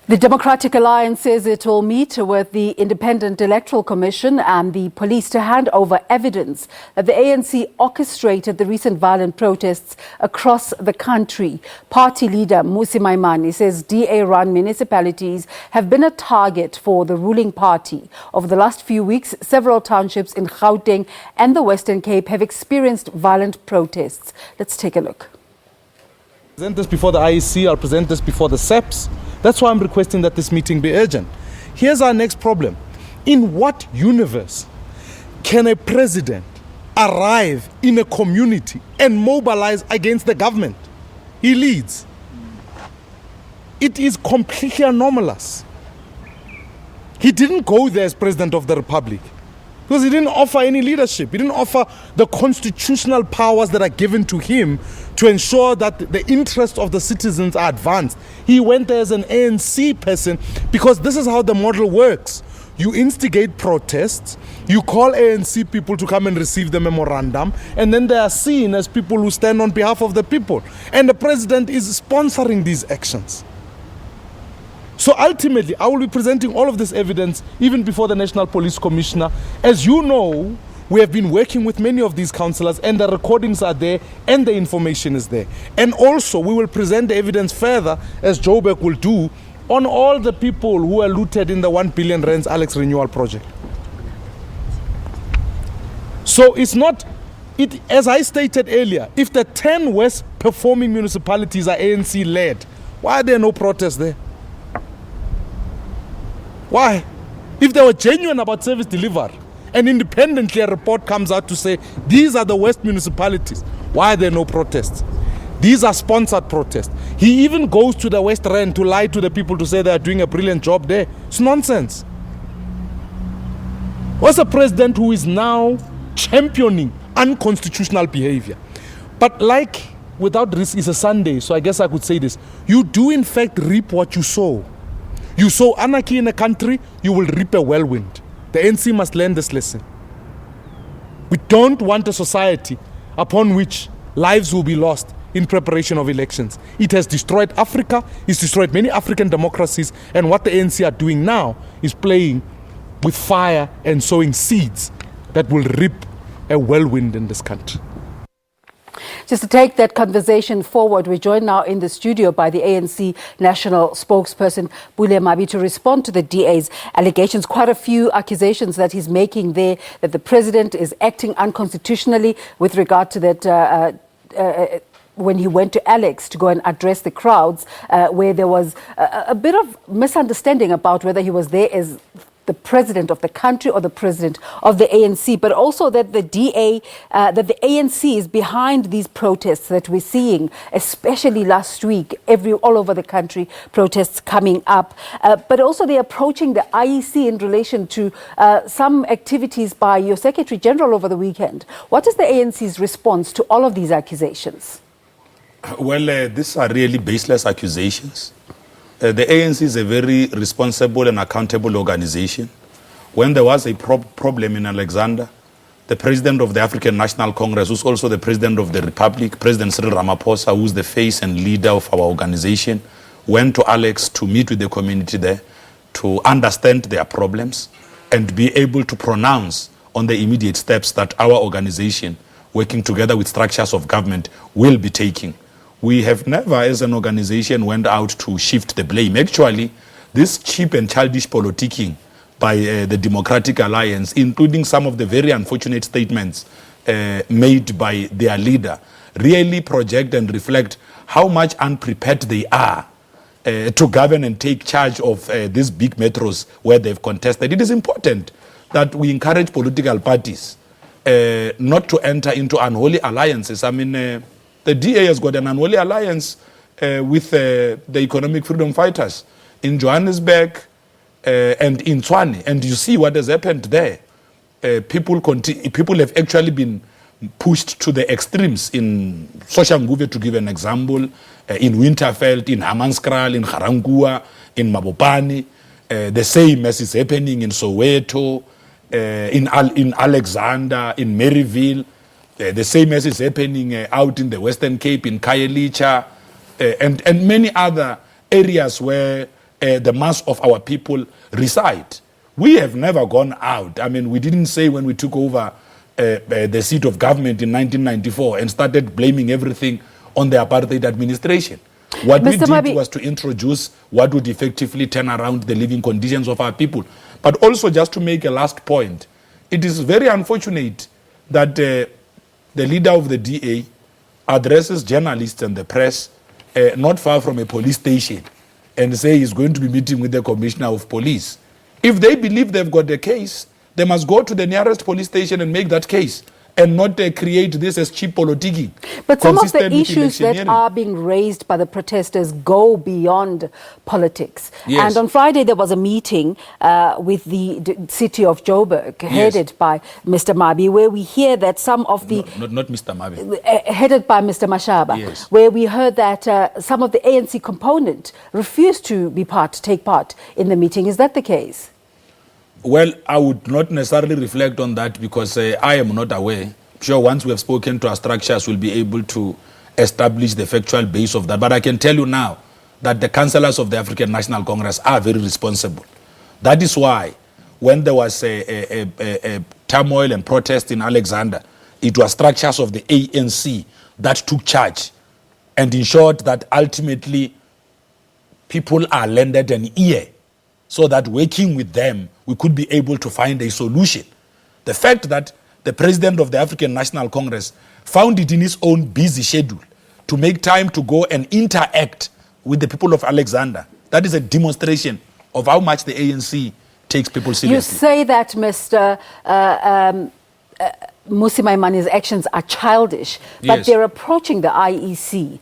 The Democratic Alliance says it will meet with the Independent Electoral Commission and the police to hand over evidence that the ANC orchestrated the recent violent protests across the country. Party leader Mmusi Maimane says DA-run municipalities have been a target for the ruling party. Over the last few weeks, several townships in Gauteng and the Western Cape have experienced violent protests. Let's take a look. I'll present this before the IEC, I'll present this before the SABC. That's why I'm requesting that this meeting be urgent. Here's our next problem. In what universe can a president arrive in a community and mobilize against the government he leads? It is completely anomalous. He didn't go there as president of the republic because he didn't offer any leadership. He didn't offer the constitutional powers that are given to him to ensure that the interests of the citizens are advanced. He went there as an ANC person because this is how the model works. You instigate protests, you call ANC people to come and receive the memorandum, and then they are seen as people who stand on behalf of the people. And the president is sponsoring these actions. So ultimately, I will be presenting all of this evidence even before the National Police Commissioner. As you know, we have been working with many of these councillors and the recordings are there and the information is there. And also, we will present the evidence further, as Joburg will do, on all the people who are looted in the 1 billion rands Alex Renewal Project. So it's not, as I stated earlier, if the 10 worst performing municipalities are ANC-led, why are there no protests there? Why? If they were genuine about service delivery, and independently a report comes out to say these are the worst municipalities, why are there no protests? These are sponsored protests. He even goes to the West Rand to lie to the people to say they are doing a brilliant job there. It's nonsense. What's a president who is now championing unconstitutional behavior? But like without risk is a Sunday, so I guess I could say this. You do in fact reap what you sow. You sow anarchy in a country, you will reap a whirlwind. The ANC must learn this lesson. We don't want a society upon which lives will be lost in preparation of elections. It has destroyed Africa, it's destroyed many African democracies, and what the ANC are doing now is playing with fire and sowing seeds that will reap a whirlwind in this country. Just to take that conversation forward, we're joined now in the studio by the ANC national spokesperson, Pule Mabe, to respond to the DA's allegations. Quite a few accusations that he's making there, that the president is acting unconstitutionally with regard to that when he went to Alex to go and address the crowds, where there was a bit of misunderstanding about whether he was there as the president of the country or the president of the ANC, but also that the ANC is behind these protests that we're seeing, especially last week, all over the country, protests coming up. But also they're approaching the IEC in relation to some activities by your Secretary General over the weekend. What is the ANC's response to all of these accusations? Well, these are really baseless accusations. The ANC is a very responsible and accountable organization. When there was a problem in Alexander, the president of the African National Congress, who's also the president of the Republic, President Cyril Ramaphosa, who's the face and leader of our organization, went to Alex to meet with the community there to understand their problems and be able to pronounce on the immediate steps that our organization, working together with structures of government, will be taking. We have never, as an organization, went out to shift the blame. Actually, this cheap and childish politicking by the Democratic Alliance, including some of the very unfortunate statements made by their leader, really project and reflect how much unprepared they are to govern and take charge of these big metros where they've contested. It is important that we encourage political parties not to enter into unholy alliances. I mean, the DA has got an unholy alliance with the economic freedom fighters in Johannesburg and in Tshwane. And you see what has happened there. People have actually been pushed to the extremes in Soshanguve, to give an example, in Winterveld, in Hammanskraal, in Garangua, in Mabopane. The same as is happening in Soweto, in Alexander, in Maryville. The same as is happening out in the Western Cape, in Khayelitsha, and many other areas where the mass of our people reside. We have never gone out. I mean, we didn't say when we took over the seat of government in 1994 and started blaming everything on the apartheid administration. What we did was to introduce what would effectively turn around the living conditions of our people. But also, just to make a last point, it is very unfortunate that the leader of the DA addresses journalists and the press not far from a police station and say he's going to be meeting with the commissioner of police. If they believe they've got a case, they must go to the nearest police station and make that case, and not create this as cheap politicking. But some of the issues that are being raised by the protesters go beyond politics. Yes. And on Friday there was a meeting with the city of Joburg, headed by Mr. Mabe, where we hear that some of the... Not Mr. Mabe. Headed by Mr. Mashaba, yes. Where we heard that some of the ANC component refused to take part in the meeting. Is that the case? Well, I would not necessarily reflect on that because I am not aware. I'm sure once we have spoken to our structures, we'll be able to establish the factual base of that. But I can tell you now that the councillors of the African National Congress are very responsible. That is why when there was a turmoil and protest in Alexander, it was structures of the ANC that took charge and ensured that ultimately people are lended an ear, so that working with them, we could be able to find a solution. The fact that the president of the African National Congress found it in his own busy schedule to make time to go and interact with the people of Alexander, that is a demonstration of how much the ANC takes people seriously. You say that Mr. Mmusi Maimane's actions are childish, but yes, they're approaching the IEC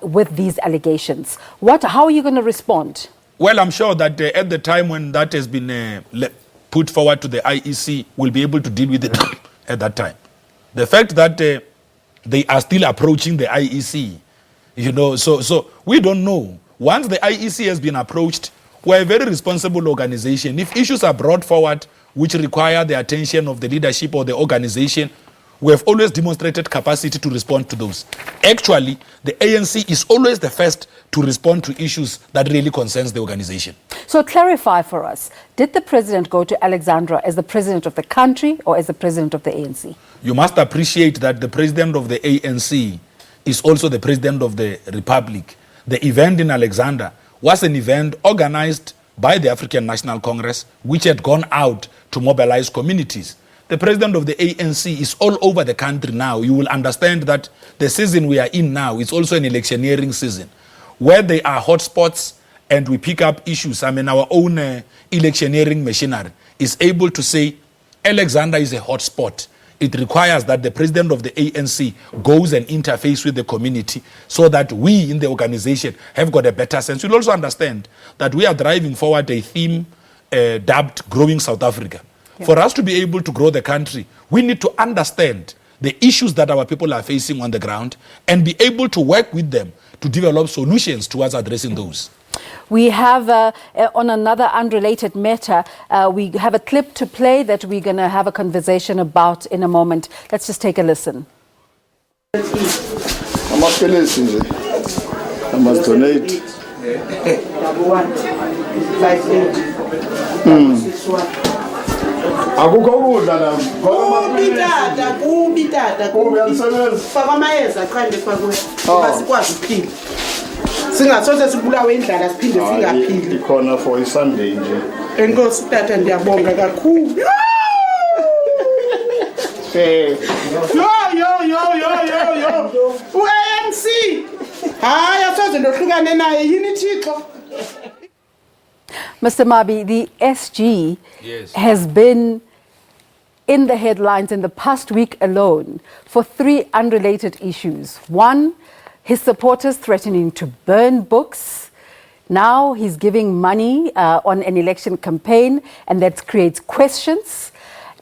with these allegations. How are you going to respond? Well, I'm sure that at the time when that has been put forward to the IEC, we'll be able to deal with it at that time. The fact that they are still approaching the IEC, so we don't know. Once the IEC has been approached, we're a very responsible organization. If issues are brought forward which require the attention of the leadership or the organization, we have always demonstrated capacity to respond to those. Actually, the ANC is always the first to respond to issues that really concerns the organization. So clarify for us, did the president go to Alexandra as the president of the country or as the president of the ANC? You must appreciate that the president of the ANC is also the president of the Republic. The event in Alexandra was an event organized by the African National Congress, which had gone out to mobilize communities. The president of the ANC is all over the country now. You will understand that the season we are in now is also an electioneering season, where there are hotspots and we pick up issues. I mean, our own electioneering machinery is able to say Alexander is a hotspot. It requires that the president of the ANC goes and interface with the community so that we in the organization have got a better sense. You'll also understand that we are driving forward a theme dubbed Growing South Africa. Yeah. For us to be able to grow the country, we need to understand the issues that our people are facing on the ground and be able to work with them to develop solutions towards addressing those. We have, on another unrelated matter, we have a clip to play that we're going to have a conversation about in a moment. Let's just take a listen. I must donate. Singasoze sibulawe indlala siphinde singaphili ikhona for iSunday nje enkosi tata ndiyabonga kakhulu yo uANC hayi asoze ndohlukane naye yini Thixo. Mr. Mabe, the SG has been in the headlines in the past week alone for 3 unrelated issues. One, his supporters threatening to burn books. Now he's giving money on an election campaign, and that creates questions.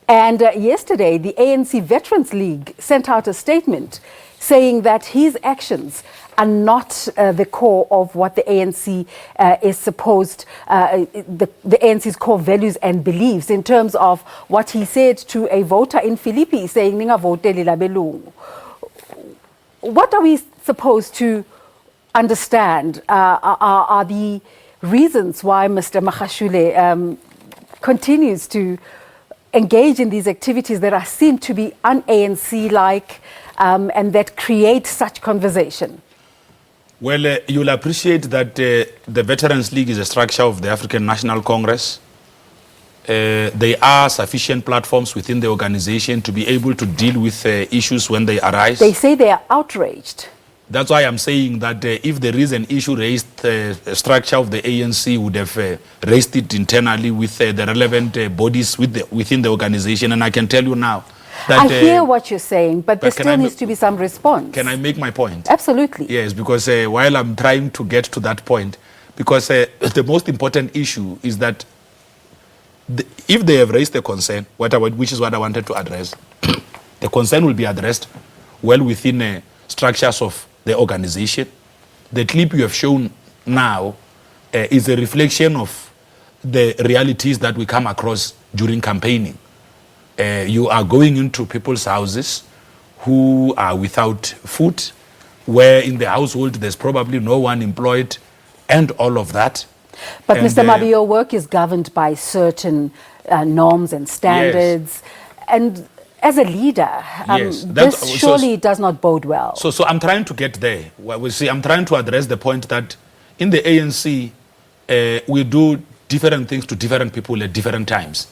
And yesterday, the ANC Veterans League sent out a statement saying that his actions are not the core of what the ANC is supposed, the ANC's core values and beliefs, in terms of what he said to a voter in Philippi, saying, "Ninga voteli la belungu." What are we supposed to understand are the reasons why Mr. Magashule continues to engage in these activities that are seen to be un-ANC-like and that create such conversation? Well, you'll appreciate that the Veterans League is a structure of the African National Congress. There are sufficient platforms within the organization to be able to deal with issues when they arise. They say they are outraged. That's why I'm saying that if there is an issue raised, the structure of the ANC would have raised it internally with the relevant bodies within the organization. And I can tell you now that... I hear what you're saying, but there still needs to be some response. Can I make my point? Absolutely. Yes, because while I'm trying to get to that point, because the most important issue is that if they have raised a concern, which is what I wanted to address, the concern will be addressed well within structures of the organization. The clip you have shown now is a reflection of the realities that we come across during campaigning. You are going into people's houses who are without food, where in the household there's probably no one employed, and all of that. But Mr. Mabe, your work is governed by certain norms and standards. Yes. And as a leader, this surely does not bode well. So I'm trying to get there. I'm trying to address the point that in the ANC, we do different things to different people at different times.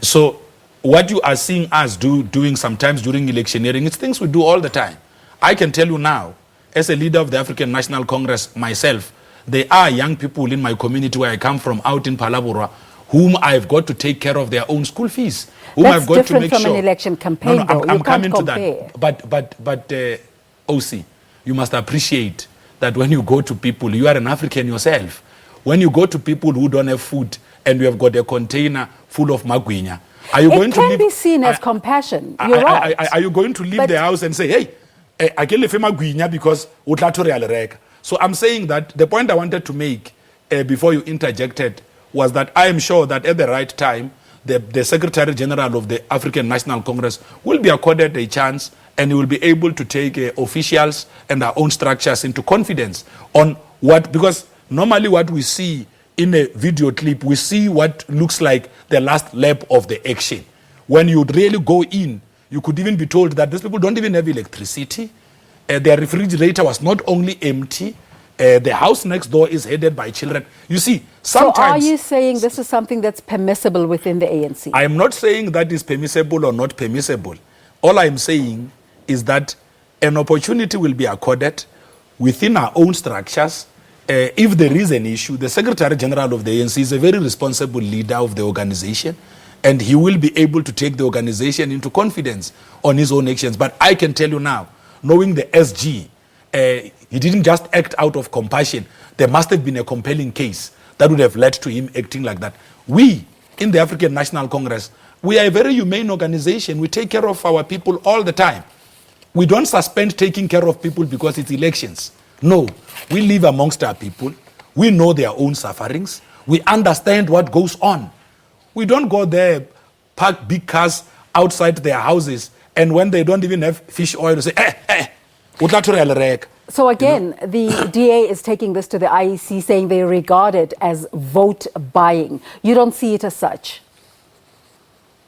So what you are seeing us doing sometimes during electioneering, it's things we do all the time. I can tell you now, as a leader of the African National Congress myself, there are young people in my community where I come from out in Palabora whom I've got to take care of their own school fees. Whom That's I've got different to make from sure. An election campaign, no, though. I'm coming compare. to that. But OC, you must appreciate that when you go to people, you are an African yourself. When you go to people who don't have food and you have got a container full of magwinya, are you going to leave? It can be seen as compassion. You're right. Are you going to leave the house and say, hey, I can leave magwinya because utlato. So I'm saying that the point I wanted to make before you interjected was that I am sure that at the right time, the Secretary General of the African National Congress will be accorded a chance and he will be able to take officials and our own structures into confidence on what, because normally what we see in a video clip, we see what looks like the last lap of the action. When you really go in, you could even be told that these people don't even have electricity. Their refrigerator was not only empty, the house next door is headed by children. You see, sometimes... So are you saying this is something that's permissible within the ANC? I am not saying that is permissible or not permissible. All I am saying is that an opportunity will be accorded within our own structures. If there is an issue, the Secretary General of the ANC is a very responsible leader of the organization, and he will be able to take the organization into confidence on his own actions. But I can tell you now, knowing the SG, he didn't just act out of compassion. There must have been a compelling case that would have led to him acting like that. We, in the African National Congress, we are a very humane organization. We take care of our people all the time. We don't suspend taking care of people because it's elections. No, we live amongst our people. We know their own sufferings. We understand what goes on. We don't go there, park big cars outside their houses, and when they don't even have fish oil, say, So again, the DA is taking this to the IEC, saying they regard it as vote buying. You don't see it as such?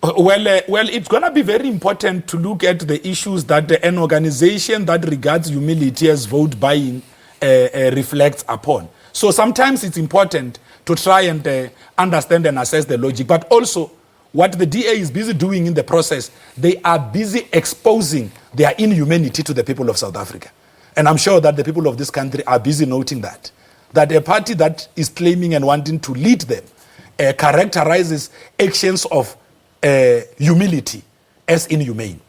Well, it's going to be very important to look at the issues that an organization that regards humility as vote buying reflects upon. So sometimes it's important to try and understand and assess the logic, but also what the DA is busy doing in the process, they are busy exposing their inhumanity to the people of South Africa. And I'm sure that the people of this country are busy noting that a party that is claiming and wanting to lead them characterizes actions of humility as inhumane,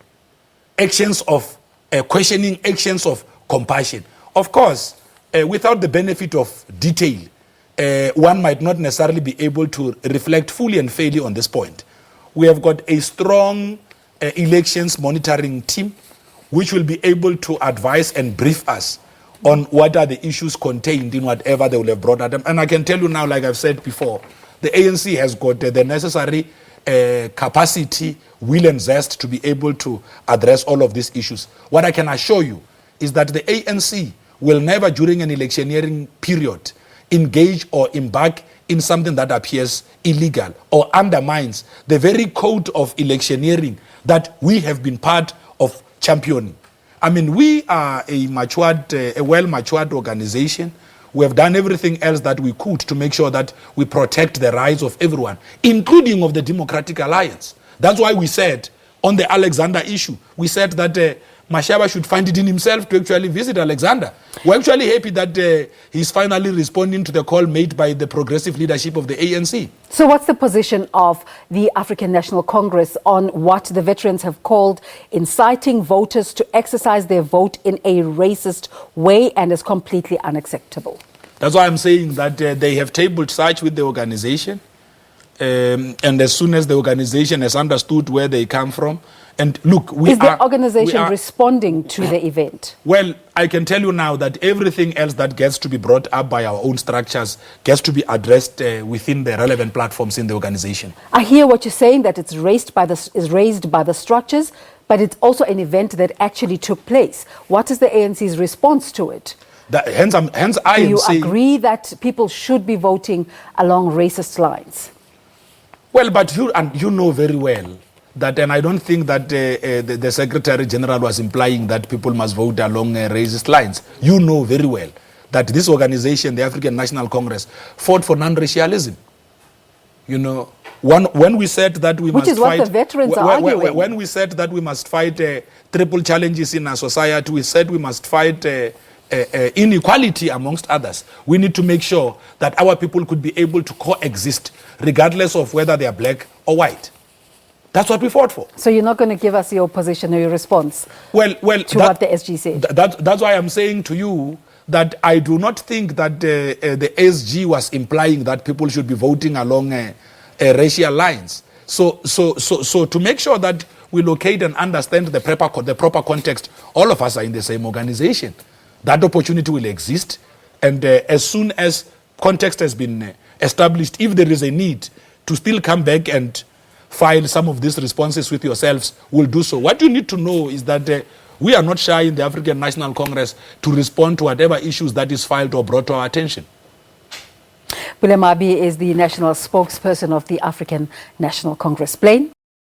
actions of questioning, actions of compassion. Of course, without the benefit of detail, one might not necessarily be able to reflect fully and fairly on this point. We have got a strong elections monitoring team which will be able to advise and brief us on what are the issues contained in whatever they will have brought at them. And I can tell you now, like I've said before, the ANC has got the necessary capacity, will and zest to be able to address all of these issues. What I can assure you is that the ANC will never, during an electioneering period, engage or embark in something that appears illegal or undermines the very code of electioneering that we have been part of championing. I mean, we are a well-matured organization. We have done everything else that we could to make sure that we protect the rights of everyone, including of the Democratic Alliance. That's why we said, on the Alexander issue, we said that Mashaba should find it in himself to actually visit Alexander. We're actually happy that he's finally responding to the call made by the progressive leadership of the ANC. So what's the position of the African National Congress on what the veterans have called inciting voters to exercise their vote in a racist way and is completely unacceptable? That's why I'm saying that they have tabled such with the organization. And as soon as the organization has understood where they come from, and look, is the organization responding to the event? Well, I can tell you now that everything else that gets to be brought up by our own structures gets to be addressed within the relevant platforms in the organization. I hear what you're saying, that it's raised by the structures, but it's also an event that actually took place. What is the ANC's response to it? Do you agree that people should be voting along racist lines? Well, but you know very well that, and I don't think that the Secretary General was implying that people must vote along racist lines. You know very well that this organization, the African National Congress, fought for non-racialism. You know, when we said that we must fight... Which is what the veterans are arguing. When we said that we must fight triple challenges in our society, we said we must fight inequality amongst others. We need to make sure that our people could be able to coexist regardless of whether they are black or white. That's what we fought for. So you're not going to give us your position or your response to what the SG said? That's why I'm saying to you that I do not think that the SG was implying that people should be voting along racial lines. So to make sure that we locate and understand the proper context, all of us are in the same organization. That opportunity will exist. And as soon as context has been established, if there is a need to still come back and file some of these responses with yourselves, we'll do so. What you need to know is that we are not shy in the African National Congress to respond to whatever issues that is filed or brought to our attention. Pule Mabe is the national spokesperson of the African National Congress. Blaine?